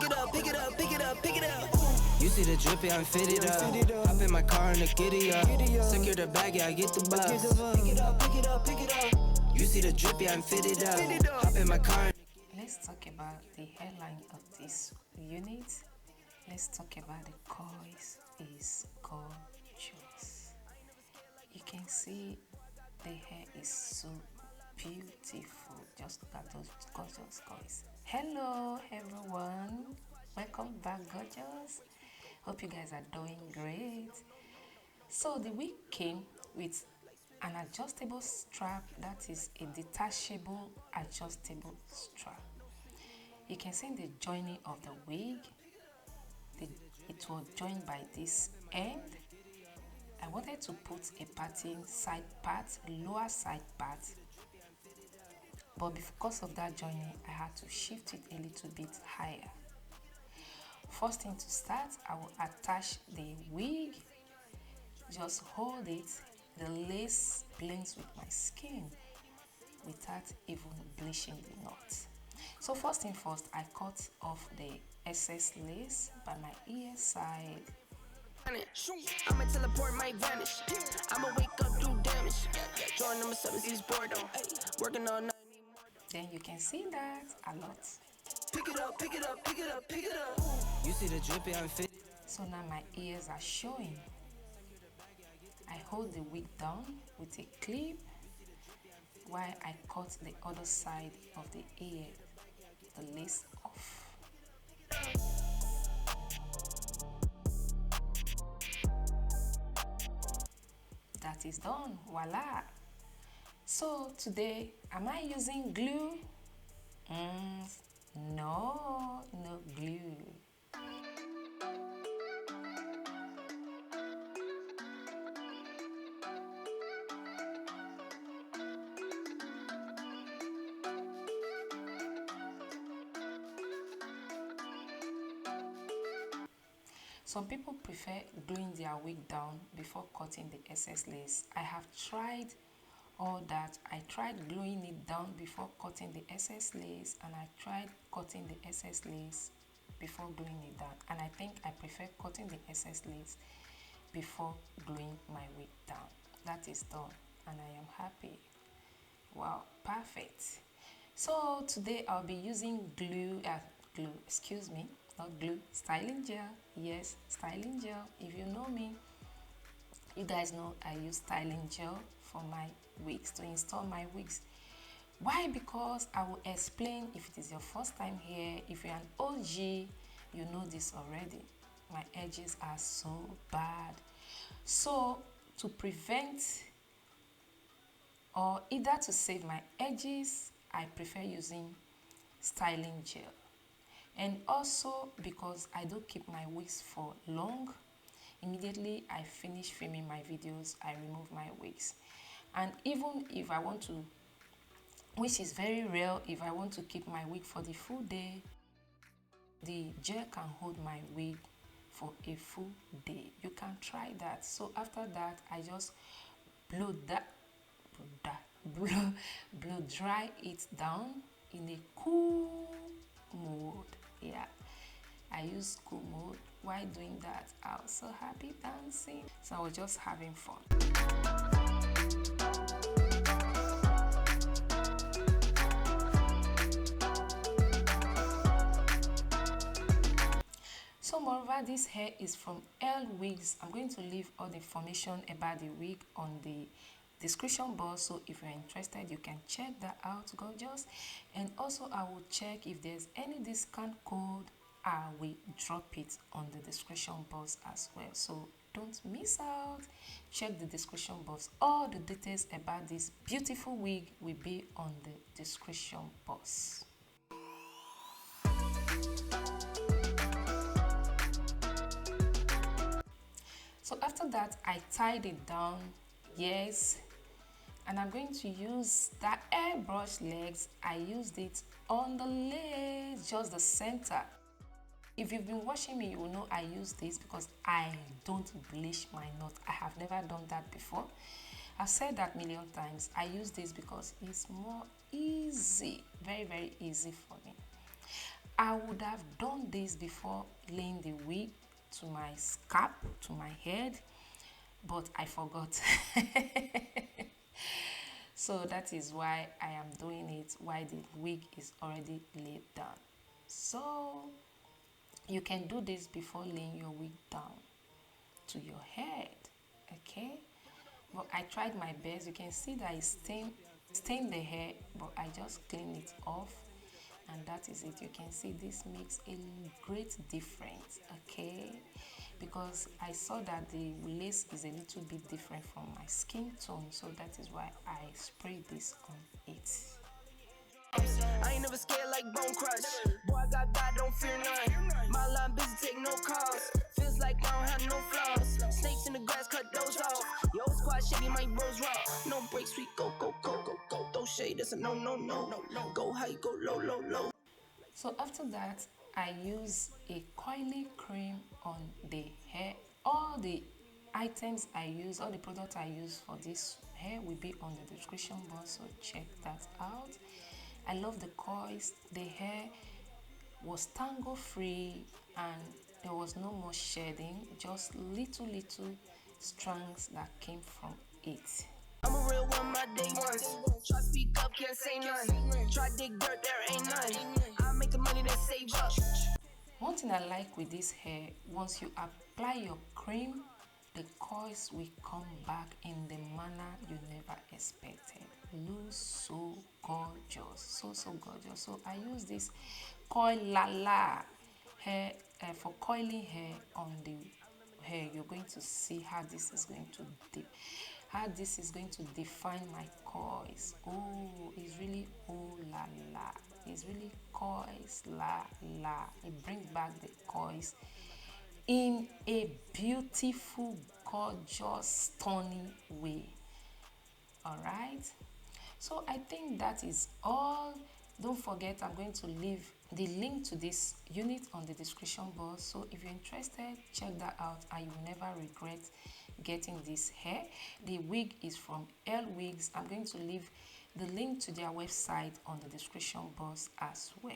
it up, pick it up, pick it up, pick it up. You see the drippy, I'm fitted up. Hop in my car and the giddy up. Secure the bag, yeah, I get the bus. Pick it up, pick it up, pick it up. You see the drippy, I'm fitted up. Hop in my car. Let's talk about the hairline of this unit. Let's talk about the coils. Is gorgeous. You can see the hair is so beautiful. Just look at those gorgeous coils. Hello everyone, welcome back, gorgeous. Hope you guys are doing great. So the wig came with an adjustable strap, that is a detachable adjustable strap. You can see the joining of the wig, it was joined by this end. I wanted to put a parting side part, lower side part, but because of that joining I had to shift it a little bit higher. First thing to start, I will attach the wig. Just hold it. The lace blends with my skin without even bleaching the knot. So first thing first, I cut off the excess lace by my ear side. I'ma teleport, might vanish. I'ma wake up, do damage. Drawing number 7, he's bored on. Working all night. Then you can see that a lot. Pick it up, pick it up, pick it up, pick it up. You see the drippy, I'm fitted. So now my ears are showing. I hold the wig down with a clip while I cut the other side of the ear, the lace off. That is done, voila. So today, am I using glue? No, no glue. Some people prefer gluing their wig down before cutting the excess lace. I have tried all that. I tried gluing it down before cutting the excess lace, and I tried cutting the excess lace before gluing it down. And I think I prefer cutting the excess lace before gluing my wig down. That is done, and I am happy. Wow, perfect. So today I'll be using not glue, styling gel. Yes, styling gel. If you know me, you guys know I use styling gel for my wigs, to install my wigs. Why? Because I will explain if it is your first time here. If you're an OG, you know this already. My edges are so bad. So to prevent or either to save my edges, I prefer using styling gel. And also because I don't keep my wigs for long, immediately I finish filming my videos, I remove my wigs. And even if I want to, which is very rare, if I want to keep my wig for the full day, the gel can hold my wig for a full day. You can try that. So after that, I just blow dry it down in a cool mode. Yeah, I use cool mode. While doing that, I was so happy dancing. So I was just having fun. So moreover, this hair is from Lwigs. I'm going to leave all the information about the wig on the description box, so if you're interested you can check that out, gorgeous. And also I will check if there's any discount code. I will drop it on the description box as well, so don't miss out. Check the description box. All the details about this beautiful wig will be on the description box. So after that, I tied it down. Yes, and I'm going to use that airbrush legs. I used it on the lace, just the center. If you've been watching me, you will know I use this because I don't bleach my knot. I have never done that before. I've said that a million times. I use this because it's more easy, very, very easy for me. I would have done this before laying the wig to my scalp, to my head, but I forgot. So that is why I am doing it while the wig is already laid down. So you can do this before laying your wig down to your head, okay? But I tried my best. You can see that it stained the hair, but I just clean it off, and that is it. You can see this makes a great difference, okay? Because I saw that the lace is a little bit different from my skin tone, so that is why I sprayed this on it. I ain't never scared like Bone Crush. Boy, I got God, don't fear none. My line busy, take no calls. Feels like I don't have no flaws. Snakes in the grass, cut those off. Yo, squad shady, my bros raw. No breaks, we go, go, go, go, go. Don't shade, that's a no, no, no, no, no. Go high, go low, low, low. So after that, I use a coily cream on the hair. All the items I use, all the products I use for this hair will be on the description box, so check that out. I love the coils. The hair was tangle free and there was no more shedding, just little strands that came from it. I'm a real one, my day ones. Try speak up, can't say none. Try dig dirt, there ain't none. I make the money, then save up. One thing I like with this hair, once you apply your cream, the coils will come back in the manner you never expected. Looks so gorgeous, so gorgeous. So I use this coil la hair for coiling hair on the hair. You're going to see how this is going to define my coils. Oh, it's really oh la la. It's really coils la la. It brings back the coils in a beautiful, gorgeous, stunning way. All right, so I think that is all. Don't forget, I'm going to leave the link to this unit on the description box, so if you're interested, check that out and you will never regret getting this hair. The wig is from Lwigs. I'm going to leave the link to their website on the description box as well.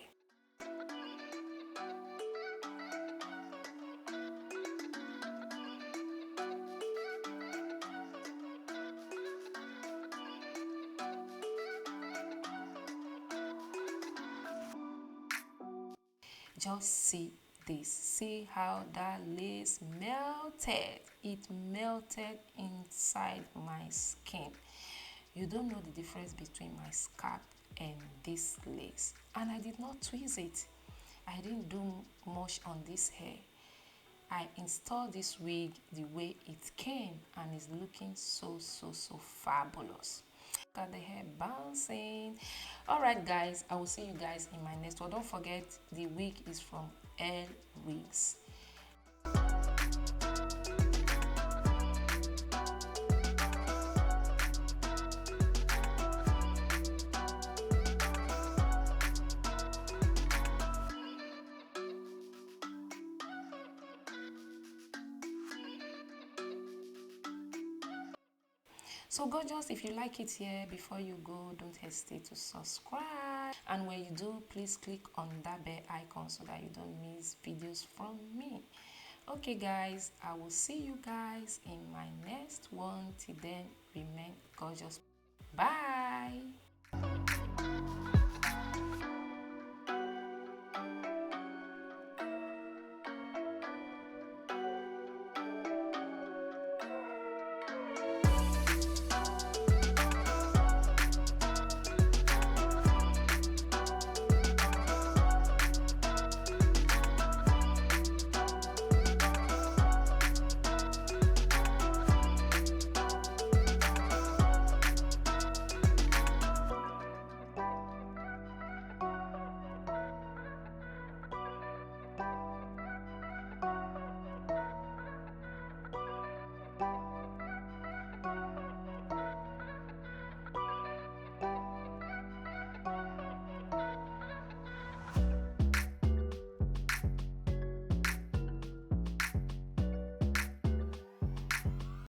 Just see this. See how that lace melted. It melted inside my skin. You don't know the difference between my scalp and this lace. And I did not twist it. I didn't do much on this hair. I installed this wig the way it came and it's looking so fabulous. Got the hair bouncing. All right guys, I will see you guys in my next one. Don't forget, the wig is from Lwigs. So gorgeous, if you like it here, before you go, don't hesitate to subscribe, and when you do, please click on that bell icon so that you don't miss videos from me. Okay guys, I will see you guys in my next one. Till then, remain gorgeous. Bye.